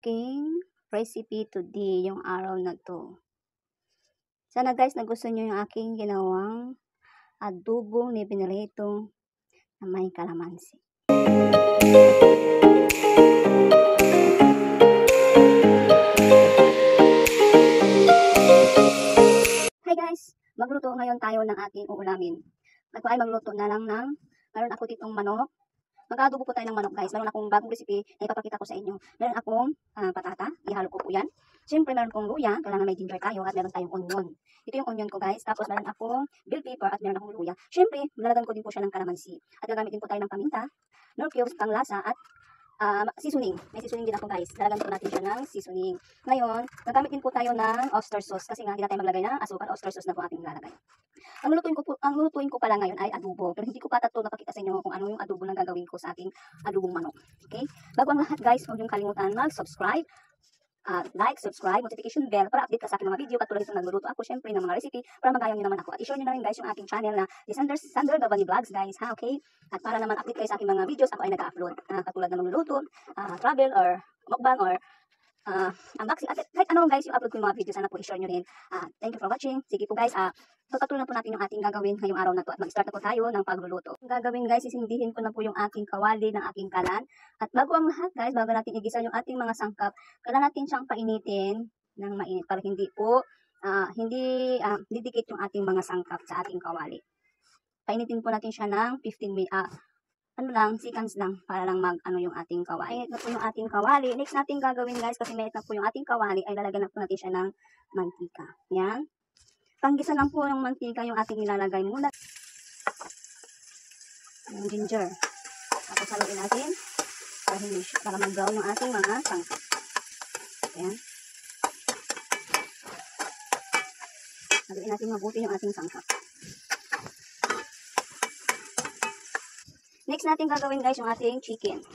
aking recipe today, yung araw na to. Sana guys, nagustuhan nyo yung aking ginawang adobong nibinarito na may kalamansi. Hi guys! Magluto ngayon tayo ng ating uulamin. Ako ay magluto na lang ng, meron ako ditong manok. Mag-adobo po tayo ng manok guys. Meron akong bagong recipe na ipapakita ko sa inyo. Meron akong patata, ihalo ko po yan. Siyempre meron akong luya, kailangan may ginger tayo at meron tayong onion. Ito yung onion ko guys. Tapos meron akong bell pepper at meron akong luya. Siyempre, lalagyan ko din po siya ng kalamansi. At gagamitin po tayo ng paminta, nor cubes, panglasa at seasoning. May seasoning din ako guys. Lalagyan po natin siya ng seasoning. Ngayon, gagamit din po tayo ng oyster sauce kasi nga hindi na tayo maglagay ng asukal. Oyster sauce na po ating lalagay. Ang lutuin ko pala ngayon ay adobo. Pero hindi ko pa napakita sa inyo kung ano yung adobo na gagawin ko sa ating adobong manok. Okay? Bago ang lahat guys, huwag niyong kalimutan mag-subscribe. Like, subscribe, notification bell para update ka sa aking mga video. Katulad itong nagluluto ako syempre ng mga recipe para magayon niyo naman ako. At i-share niyo na rin guys yung aking channel na Sandra Gabani Vlogs guys. Ha, okay? At para naman update kayo sa aking mga videos, ako ay nag-upload. Katulad ng magluluto, travel or mukbang or unboxing. At kahit ano guys yung upload ko yung mga video, sana po i-share nyo rin. Thank you for watching. Sige po guys, pagpatuloy na po natin yung ating gagawin ngayong araw na to at mag-start na po tayo ng pagluluto. Ang gagawin guys, isindihin ko na po yung aking kawali ng aking kalan. At bago ang lahat guys, bago natin igisa yung ating mga sangkap, kailangan natin siyang painitin ng mainit para hindi po, hindi didikit yung ating mga sangkap sa ating kawali. Painitin po natin siya ng 15 minutes. Seconds lang para lang yung ating kawali. Mainit na po yung ating kawali. Next natin gagawin guys, kasi mainit na po yung ating kawali, ay lalagyan na po natin siya ng mantika. Yan. Panggisa lang po ng mantika yung ating ilalagay muna. Yung ginger. Tapos haluin natin para mag-brown yung ating mga sangkap. Ayan. Haluin natin mabuti yung ating sangkap. Next natin gagawin guys yung ating chicken.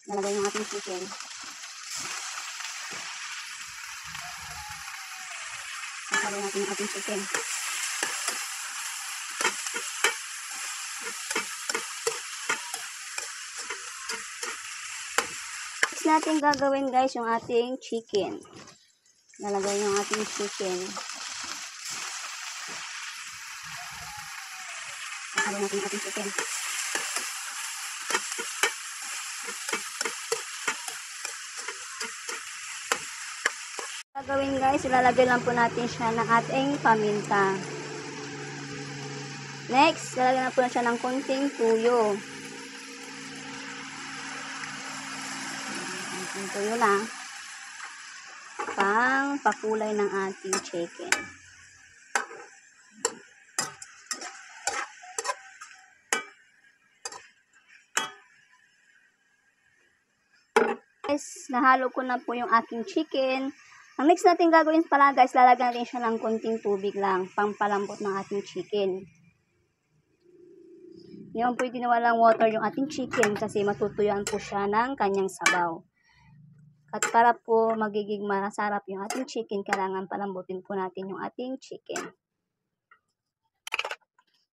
Nalagay yung ating chicken. Nalagay natin yung ating chicken. Next natin gagawin guys yung ating chicken. Nalagay yung ating chicken. Nalagay natin yung ating chicken. Gagawin guys, ilalagay lang po natin siya ng ating paminta. Next, ilalagay na po na siya ng konting tuyo. Konting tuyo lang. Pang pakulay ng ating chicken. Guys, nahalo ko na po yung aking chicken. Ang next natin gagawin pala guys, lalagyan natin siya ng konting tubig lang, pampalambot ng ating chicken. Ngayon pwede na walang water yung ating chicken kasi matutuyuan po siya ng kanyang sabaw. At para po magiging masarap yung ating chicken, kailangan palambutin po natin yung ating chicken.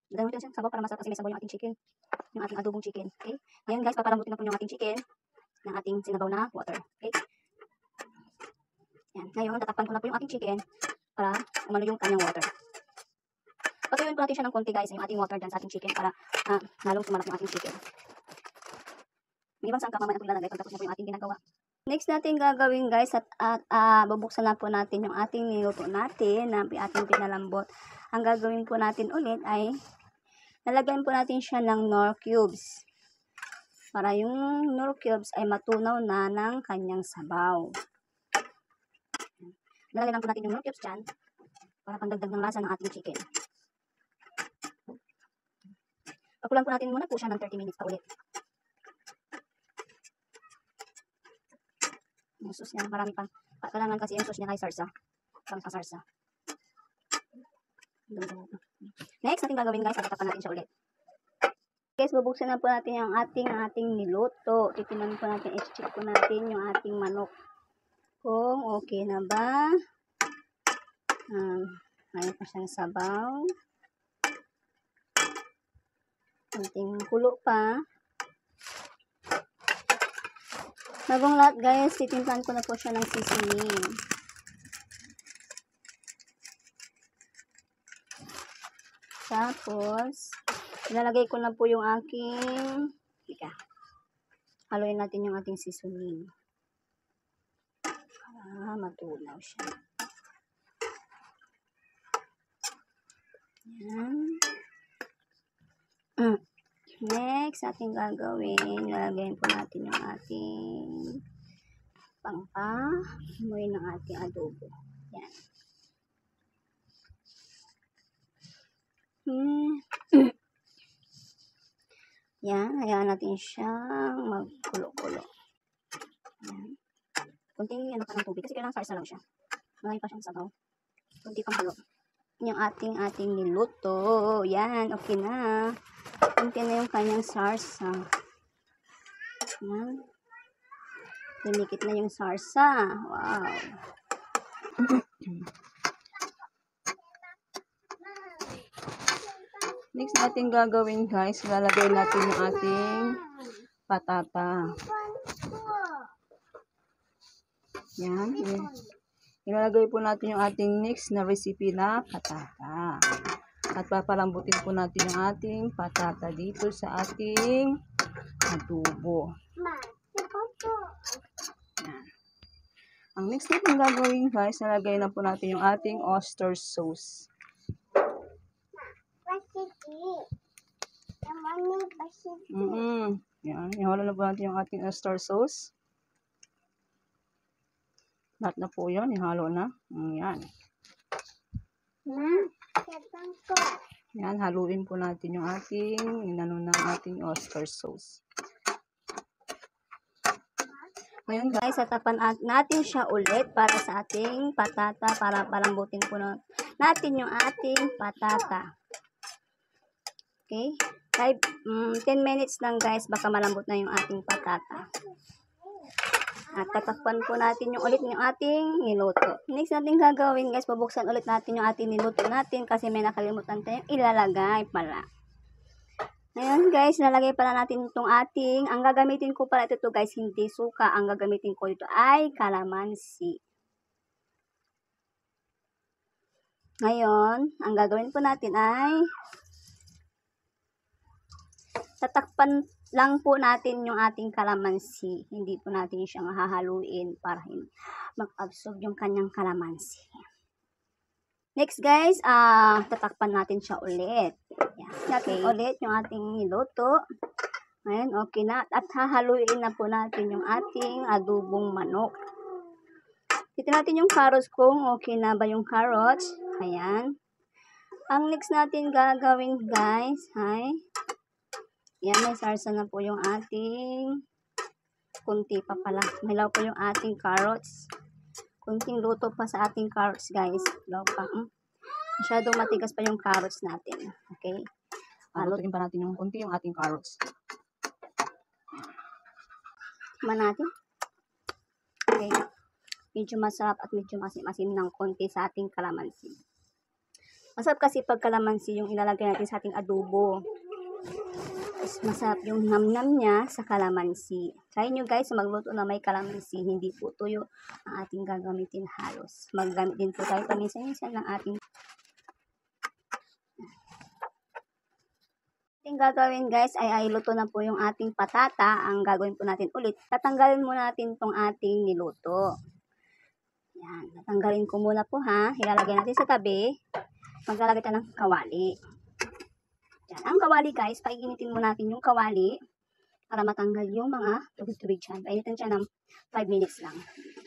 Lagyan natin siya sabaw para masarap kasi may sabaw yung ating chicken. Yung ating adobong chicken. Okay? Ngayon guys, papalambutin na po yung ating chicken ng ating sinabaw na water. Okay? Yan. Ngayon, tatakpan ko na po yung ating chicken para umano yung kanyang water. Patuyuin po natin siya ng konti guys, yung ating water dyan sa ating chicken para lalong sumarap yung ating chicken. May ibang sangkap mamaya na po ilalagay pagtapos na po yung ating ginagawa. Next natin gagawin guys, at bubuksan na po natin yung ating niluto natin na ating pinalambot. Ang gagawin po natin ulit ay lalagyan po natin siya ng nor cubes. Para yung nor cubes ay matunaw na ng kanyang sabaw. Lalagyan lang po natin yung nor cubes dyan para pandagdag ng lasa ng ating chicken. Pakulang po natin muna po siya ng 30 minutes pa ulit. Yung sauce niya, marami pang. Kailangan kasi yung sauce niya ay sarsa. Pang pasarsa. Next natin gagawin guys, tatapan natin siya ulit. Guys, bubuksan na po natin yung ating niluto. Titingnan po natin, i-check po natin yung ating manok. Kung okay na ba. Mayroon pa siyang sabaw. Kunting kulo pa. Bagong lahat guys, titimplan ko na po siya ng seasoning. Tapos, ilalagay ko na po yung aking, haluin natin yung ating seasoning. Para matunaw siya. Yan. Next, ating gagawin, lalagyan po natin yung ating pangpamoy ng ating adobo. Yan. Yan, hayaan natin siyang magkulo-kulo. Yan. Kunting ano pa ng tubig kasi kailangan sarsa lang siya. Marami pa siyang sabaw. Kunti pang halo. Yung ating niluto. Yan, okay na. Kunti na yung kanyang sarsa. Yan. Lumikit na yung sarsa. Wow. Next natin gagawin guys, lalagay natin yung ating patata. Yan. Ilalagay po natin yung ating next na recipe na patata. At papalambutin po natin yung ating patata dito sa ating adobo. Yan. Ang next natin gagawin guys, lalagay na po natin yung ating oyster sauce. Yan. Ihalo na po natin yung ating oyster sauce. Lahat na po yun. Ihalo na. Yan. Yan. Haluin po natin yung ating ating oyster sauce. Ngayon guys, tatapan natin siya ulit para sa ating patata. Para palambutin po natin yung ating patata. Okay? 10 minutes lang guys, baka malambot na yung ating patata. At tatakpan po natin ulit yung ating niluto. Next natin gagawin guys, pabuksan ulit natin yung ating niluto natin kasi may nakalimutan tayong ilalagay pala. Ngayon guys, nalagay pala natin itong ang gagamitin ko pala ito guys, hindi suka. Ang gagamitin ko dito ay kalamansi. Ngayon, ang gagawin po natin ay tatakpan lang po natin yung ating kalamansi. Hindi po natin siyang hahaluin para mag-absorb yung kanyang kalamansi. Next guys, tatakpan natin siya ulit. Yan. Okay. Ulit yung ating niluto. Ngayon, okay na. At hahaluin na po natin yung ating adobong manok. Dito natin yung carrots kung okay na ba yung carrots. Ayan. Ang next natin gagawin guys, yan, may sarsa na po yung ating kunti pa pala. Hilaw po yung ating carrots. Kunting luto pa sa ating carrots, guys. Hilaw pa. Masyadong matigas pa yung carrots natin. Okay? Lutuin pa natin yung kunti yung ating carrots. Tikman natin. Okay. Medyo masarap at medyo masim-masim ng konti sa ating kalamansi. Masarap kasi pag kalamansi yung ilalagay natin sa ating adobo. Masarap yung nam-nam niya sa kalamansi. Try nyo guys, magluto na may kalamansi. Hindi po tuyo ang ating gagamitin halos. Maggamit din po tayo paminsan-minsan ng ating gagawin guys ay luto na po yung ating patata. Ang gagawin po natin ulit, tatanggalin muna natin tong ating niluto. Yan, tatanggalin ko muna po ha. Ilalagay natin sa tabi. Maglalagay tayo ng kawali. Yan. Ang kawali guys, paiginitin mo natin yung kawali para matanggal yung mga tubig-tubig dyan. Painitin siya ng 5 minutes lang.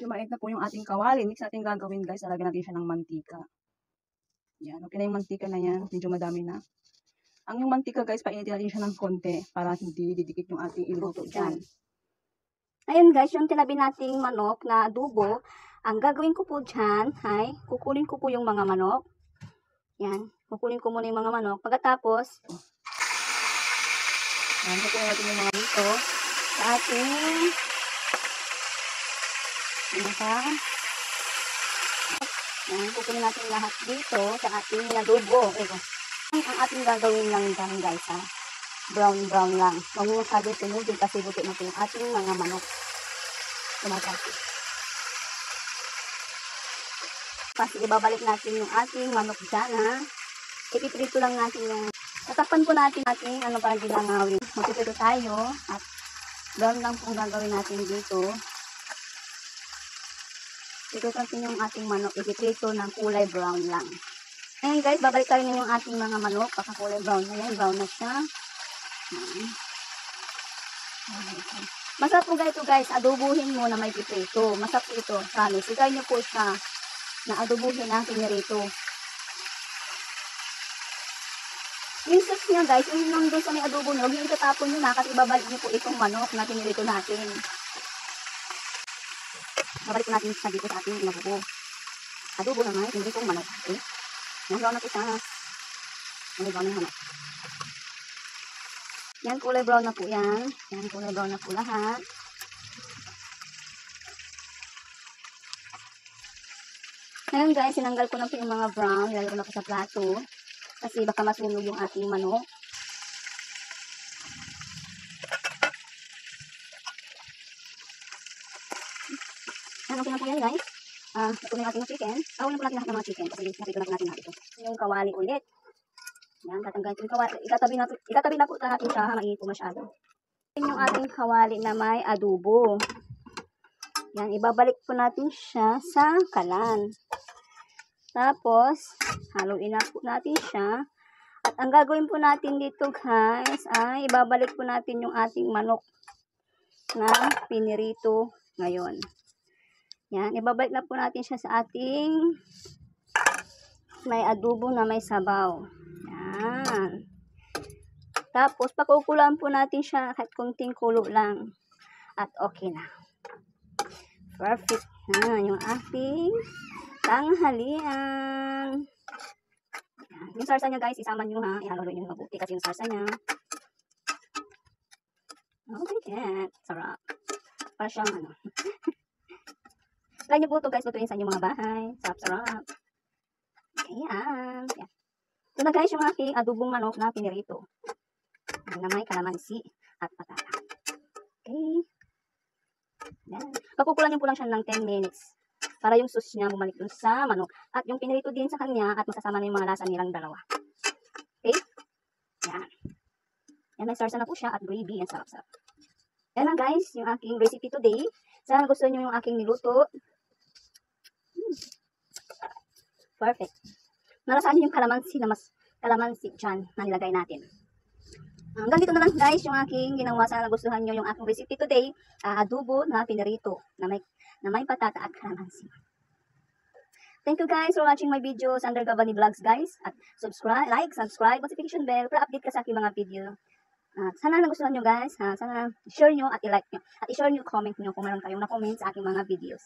Yung mainit na po yung ating kawali. Next natin gagawin guys, alagyan natin siya ng mantika. Yan, okay na yung mantika na yan. Medyo madami na. Ang yung mantika guys, painitin natin siya ng konti para hindi didikit yung ating iluto dyan. Ayun guys, yung tinabi nating manok na adobo, ang gagawin ko po dyan, kukunin ko po yung mga manok. Yan. Kukunin ko muna yung mga manok. Pagkatapos, kukunin natin yung mga dito sa ating kukunin natin lahat dito sa ating adobo. Ang ating gagawin lang dyan guys brown lang. Huwag mo masyado tunugin kasi buti natin yung ating mga manok. Tumatay. Kasi ibabalik natin yung ating manok dyan, ha. Ipiprito lang natin yung, tatakpan po natin ating ano para di langawin. Magpiprito tayo at brown lang po gagawin natin dito. Ito natin yung ating manok, ipiprito ng kulay brown lang. Ayan guys, babalik tayo na yung ating mga manok, baka kulay brown na yan, brown na siya. Masarap po ito guys, adobuhin mo na may piprito. Masarap po ito, promise. Ikay nyo po siya na adobuhin ang pinirito. Yung sauce niya guys, yung nandun sa may adobo nyo, yung itatapon nyo na kasi ibabalik nyo po itong manok na pinirito natin. Babalik natin siya dito sa ating inabubo. Adobo na nga, pinirito ang manok. Okay? Nagawa na po siya. Nagawa na yung manok. Yan, kulay brown na po yan. Yan, kulay brown na po lahat. Ngayon guys, sinanggal ko na po yung mga brown. Nilalagay ko na po sa plato. Kasi baka masunog yung ating manok. Yan, okay na po yan guys. Ito na yung ating chicken. Tawin na po natin lahat ng mga chicken. Kasi nakita natin natin ito. Yung kawali ulit. Yan, tatanggalin yung kawali. Ikatabi na po natin siya. Mainit po masyado. Yung ating kawali na may adobo. Yan, ibabalik po natin siya sa kalan. Tapos, haluin na po natin siya. At ang gagawin po natin dito guys, ay ibabalik po natin yung ating manok na pinirito ngayon. Yan, ibabalik na po natin siya sa ating may adobo na may sabaw. Yan. Tapos, pakukulaan po natin siya kahit kunting kulo lang. At okay na. Perfect na yung ating tanghalian. Yan. Yung sarsa niya guys, isama nyo ha. Ihalo nyo mabuti kasi yung sarsa niya. Okay, cat. Sarap. Para siyang ano. Try nyo po ito guys, lutuin sa inyong mga bahay. Sarap-sarap. Ayan. Yan. Ito na guys yung aking adobong manok na pinirito. Na may kalamansi at patata. Okay. Yan. Pakukulan nyo po lang siya ng 10 minutes. Para yung sauce niya bumalik dun sa manok. At yung pinirito din sa kanya at masasama na yung mga lasa nilang dalawa. Okay? Yan. Yan, may sarsa na po siya at gravy. Yan, sarap-sarap. Yan lang guys, yung aking recipe today. Sana gusto nyo yung aking niluto. Perfect. Nalasahan nyo yung kalamansi na mas kalamansi dyan na nilagay natin. Hanggang dito na lang guys yung aking ginawa. Sana nagustuhan nyo yung aking recipe today. Adobo na pinirito na may patata at kalamansi. Thank you guys for watching my videos under Gabani Vlogs guys. At subscribe, subscribe, notification bell para update ka sa aking mga video. Sana nagustuhan nyo guys. Sana share nyo at i-like nyo. At i-share nyo, comment nyo kung meron kayong na-comment sa aking mga videos.